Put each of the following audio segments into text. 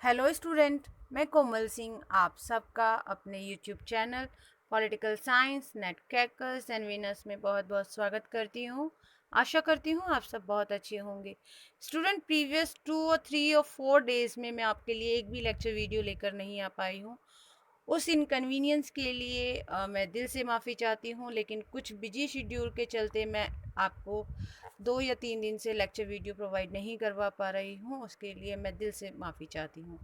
Hello student, मैं कोमल सिंह आप सबका अपने YouTube channel political science net crackers and winners में बहुत बहुत स्वागत करती हूँ। आशा करती हूँ आप सब बहुत अच्छे होंगे। स्टूडेंट, प्रीवियस 2 और 3 और 4 डेज में मैं आपके लिए एक भी लेक्चर वीडियो लेकर नहीं आ पाई हूँ। उस इनकन्वीनियंस के लिए मैं दिल से माफ़ी चाहती हूँ, लेकिन कुछ बिजी शेड्यूल के चलते मैं आपको 2 या 3 दिन से लेक्चर वीडियो प्रोवाइड नहीं करवा पा रही हूँ। उसके लिए मैं दिल से माफ़ी चाहती हूँ।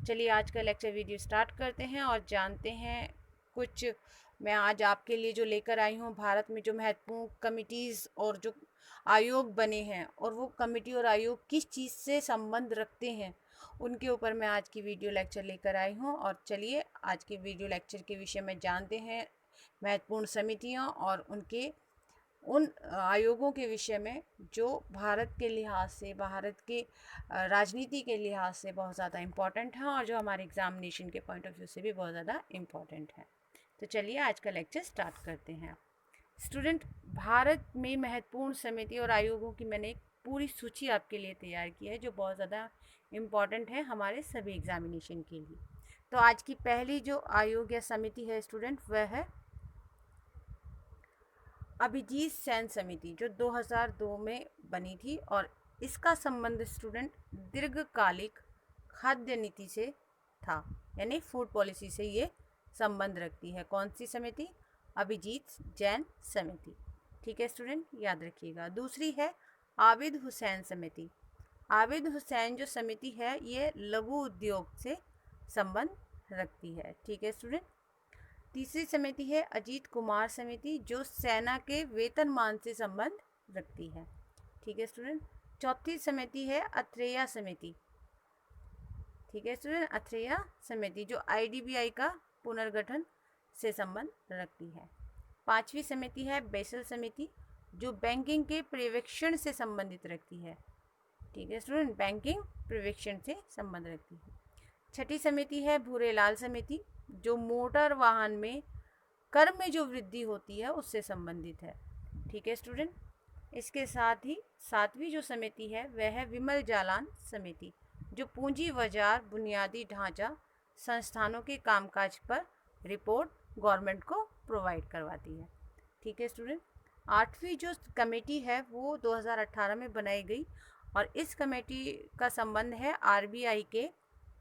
चलिए आज का लेक्चर वीडियो स्टार्ट करते हैं और जानते हैं कुछ मैं आज आपके लिए जो लेकर आई हूँ। भारत में जो महत्वपूर्ण कमिटीज़ और जो आयोग बने हैं और वो कमिटी और आयोग किस चीज़ से संबंध रखते हैं, उनके ऊपर मैं आज की वीडियो लेक्चर लेकर आई हूँ। और चलिए आज के वीडियो लेक्चर के विषय में जानते हैं महत्वपूर्ण समितियाँ और उनके उन आयोगों के विषय में जो भारत के लिहाज से, भारत के राजनीति के लिहाज से बहुत ज़्यादा इम्पॉर्टेंट हैं और जो हमारे एग्जामिनेशन के पॉइंट ऑफ व्यू से भी बहुत ज़्यादा इम्पॉर्टेंट है। तो चलिए आज का लेक्चर स्टार्ट करते हैं। स्टूडेंट, भारत में महत्वपूर्ण समिति और आयोगों की मैंने एक पूरी सूची आपके लिए तैयार की है जो बहुत ज़्यादा इम्पॉर्टेंट है हमारे सभी एग्जामिनेशन के लिए। तो आज की पहली जो आयोग या समिति है स्टूडेंट, वह है अभिजीत सेन समिति, जो 2002 में बनी थी और इसका संबंध स्टूडेंट दीर्घकालिक खाद्य नीति से था, यानी फूड पॉलिसी से ये संबंध रखती है। कौन सी समिति? अभिजीत जैन समिति। ठीक है स्टूडेंट, याद रखिएगा। दूसरी है आबिद हुसैन समिति। आबिद हुसैन जो समिति है ये लघु उद्योग से संबंध रखती है। ठीक है स्टूडेंट। तीसरी समिति है अजीत कुमार समिति, जो सेना के वेतनमान से संबंध रखती है। ठीक है स्टूडेंट। चौथी समिति है अथरेया समिति। ठीक है स्टूडेंट, अथरेया समिति जो आईडीबीआई का पुनर्गठन से संबंध रखती है। पांचवी समिति है बेसल समिति, जो बैंकिंग के पर्यवेक्षण से संबंधित रखती है। ठीक है स्टूडेंट, बैंकिंग पर्यवेक्षण से संबंध रखती है। छठी समिति है भूरेलाल समिति, जो मोटर वाहन में कर में जो वृद्धि होती है उससे संबंधित है। ठीक है स्टूडेंट। इसके साथ ही सातवीं जो समिति है वह है विमल जालान समिति, जो पूंजी बाजार बुनियादी ढांचा संस्थानों के कामकाज पर रिपोर्ट गवर्नमेंट को प्रोवाइड करवाती है। ठीक है स्टूडेंट। आठवीं जो कमेटी है वो 2018 में बनाई गई और इस कमेटी का संबंध है आरबीआई के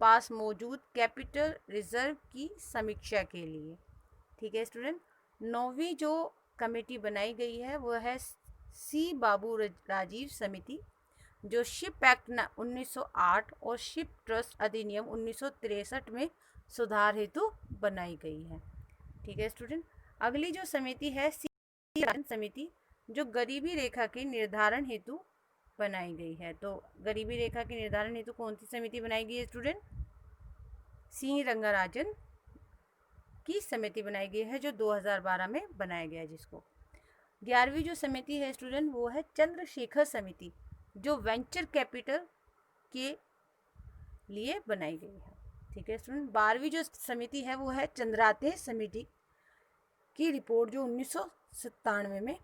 पास मौजूद कैपिटल रिजर्व की समीक्षा के लिए। ठीक है स्टूडेंट। नौवीं जो कमेटी बनाई गई है वो है सी बाबू राजीव समिति, जो शिप एक्ट 1908 और शिप ट्रस्ट अधिनियम 1963 में सुधार हेतु बनाई गई है। ठीक है स्टूडेंट। अगली जो समिति है सी समिति, जो गरीबी रेखा के निर्धारण हेतु बनाई गई है। तो गरीबी रेखा के निर्धारण हेतु कौन सी समिति बनाई गई है स्टूडेंट? सी रंगाराजन की समिति बनाई गई है, जो 2012 में बनाया गया है जिसको। 11वीं जो समिति है स्टूडेंट वो है चंद्रशेखर समिति, जो वेंचर कैपिटल के लिए बनाई गई है। ठीक है स्टूडेंट। 12वीं जो समिति है वो है चंद्राते समिति की रिपोर्ट, जो 1997 में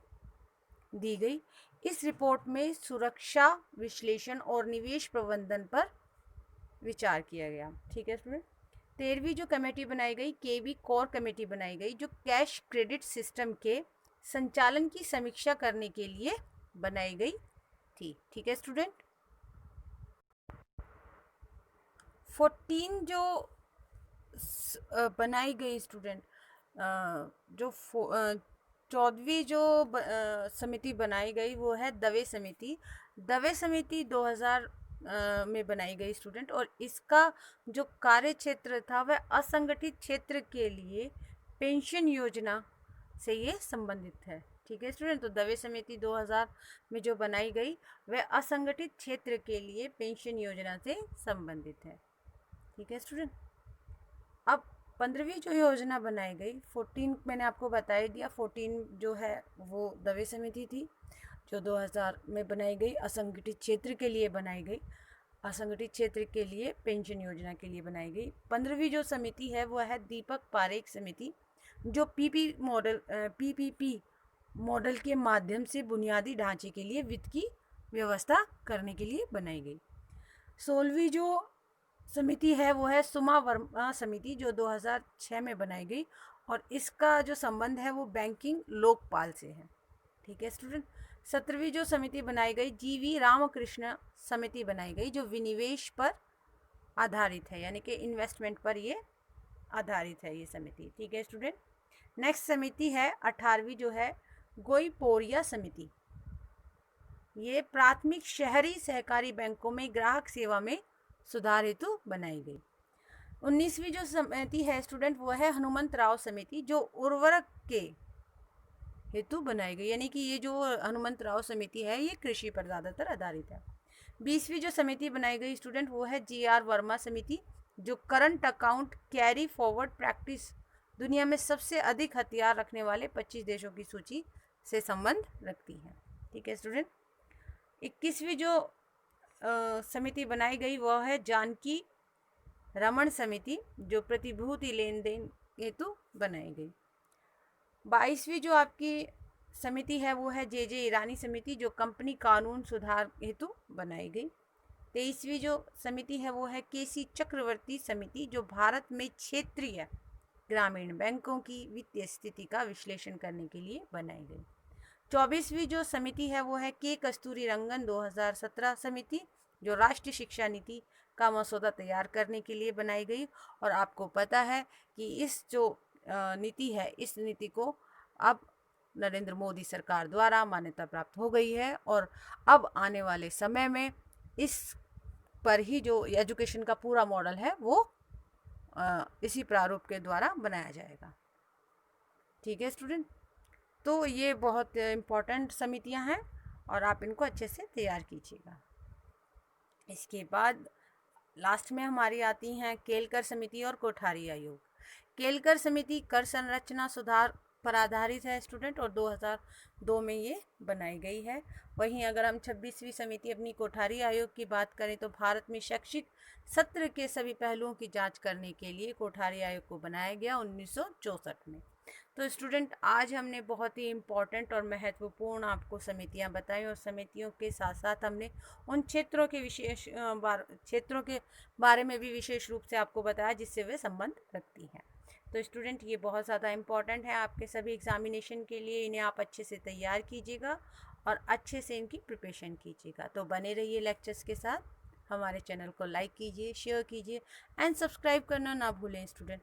दी गई। इस रिपोर्ट में सुरक्षा विश्लेषण और निवेश प्रबंधन पर विचार किया गया। ठीक है स्टूडेंट। 13वीं जो कमेटी बनाई गई केबी कोर कमेटी बनाई गई, जो कैश क्रेडिट सिस्टम के संचालन की समीक्षा करने के लिए बनाई गई थी। ठीक है स्टूडेंट। 14 जो बनाई गई स्टूडेंट, जो 14वीं जो समिति बनाई गई वो है दवे समिति। दवे समिति 2000 में बनाई गई स्टूडेंट, और इसका जो कार्य क्षेत्र था वह असंगठित क्षेत्र के लिए पेंशन योजना से ये संबंधित है। ठीक है स्टूडेंट। तो दवे समिति 2000 में जो बनाई गई वह असंगठित क्षेत्र के लिए पेंशन योजना से संबंधित है। ठीक है स्टूडेंट। अब 15वीं जो योजना बनाई गई, 14 मैंने आपको बता दिया, 14 जो है वो दवे समिति थी जो 2000 में बनाई गई, असंगठित क्षेत्र के लिए बनाई गई, असंगठित क्षेत्र के लिए पेंशन योजना के लिए बनाई गई। 15वीं जो समिति है वो है दीपक पारेख समिति, जो पीपीपी मॉडल के माध्यम से बुनियादी ढांचे के लिए वित्त की व्यवस्था करने के लिए बनाई गई। 16वीं जो समिति है वो है सुमा वर्मा समिति, जो 2006 में बनाई गई, और इसका जो संबंध है वो बैंकिंग लोकपाल से है। ठीक है स्टूडेंट। 17वीं जो समिति बनाई गई GV रामकृष्ण समिति बनाई गई, जो विनिवेश पर आधारित है, यानी कि इन्वेस्टमेंट पर ये आधारित है ये समिति। ठीक है स्टूडेंट। नेक्स्ट समिति है 18वीं, जो है गोईपोरिया समिति। ये प्राथमिक शहरी सहकारी बैंकों में ग्राहक सेवा में सुधार हेतु बनाई गई। 19वीं जो समिति है स्टूडेंट वो है हनुमंत राव समिति, जो उर्वरक के हेतु बनाई गई, यानी कि ये जो हनुमंत राव समिति है ये कृषि पर ज़्यादातर आधारित है। 20वीं जो समिति बनाई गई स्टूडेंट वो है GR वर्मा समिति, जो current account carry forward practice, दुनिया में सबसे अधिक हथियार रखने वाले 25 देशों की सूची से संबंध रखती है। ठीक है स्टूडेंट। 21वीं जो समिति बनाई गई वह है जानकी रमन समिति, जो प्रतिभूति लेन देन हेतु बनाई गई। 22वीं जो आपकी समिति है वो है JJ ईरानी समिति, जो कंपनी कानून सुधार हेतु बनाई गई। 23वीं जो समिति है वो है KC चक्रवर्ती समिति, जो भारत में क्षेत्रीय ग्रामीण बैंकों की वित्तीय स्थिति का विश्लेषण करने के लिए बनाई गई। 24वीं जो समिति है वो है K कस्तूरी रंगन 2017 समिति, जो राष्ट्रीय शिक्षा नीति का मसौदा तैयार करने के लिए बनाई गई। और आपको पता है कि इस जो नीति है, इस नीति को अब नरेंद्र मोदी सरकार द्वारा मान्यता प्राप्त हो गई है, और अब आने वाले समय में इस पर ही जो एजुकेशन का पूरा मॉडल है वो इसी प्रारूप के द्वारा बनाया जाएगा। ठीक है स्टूडेंट। तो ये बहुत इम्पोर्टेंट समितियां हैं और आप इनको अच्छे से तैयार कीजिएगा। इसके बाद लास्ट में हमारी आती हैं केलकर समिति और कोठारी आयोग। केलकर समिति कर संरचना सुधार पर आधारित है स्टूडेंट, और 2002 में ये बनाई गई है। वहीं अगर हम 26वीं समिति अपनी कोठारी आयोग की बात करें तो भारत में शैक्षिक सत्र के सभी पहलुओं की जांच करने के लिए कोठारी आयोग को बनाया गया 1964 में। तो स्टूडेंट आज हमने बहुत ही इम्पॉर्टेंट और महत्वपूर्ण आपको समितियां बताई, और समितियों के साथ साथ हमने उन क्षेत्रों के क्षेत्रों के बारे में भी विशेष रूप से आपको बताया जिससे वे संबंध रखती हैं। तो स्टूडेंट ये बहुत ज़्यादा इम्पॉर्टेंट है आपके सभी एग्जामिनेशन के लिए, इन्हें आप अच्छे से तैयार कीजिएगा और अच्छे से इनकी प्रिपरेशन कीजिएगा। तो बने रहिए लेक्चर्स के साथ, हमारे चैनल को लाइक कीजिए, शेयर कीजिए एंड सब्सक्राइब करना ना भूलें स्टूडेंट,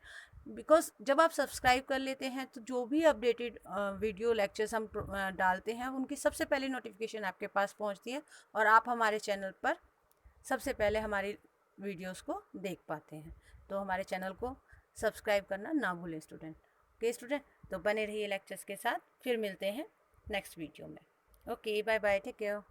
बिकॉज जब आप सब्सक्राइब कर लेते हैं तो जो भी अपडेटेड वीडियो लेक्चर्स हम डालते हैं उनकी सबसे पहले नोटिफिकेशन आपके पास पहुंचती है, और आप हमारे चैनल पर सबसे पहले हमारी वीडियोस को देख पाते हैं। तो हमारे चैनल को सब्सक्राइब करना ना भूलें स्टूडेंट। ओके स्टूडेंट, तो बने रहिए लेक्चर्स के साथ, फिर मिलते हैं नेक्स्ट वीडियो में। Okay, bye bye, take care.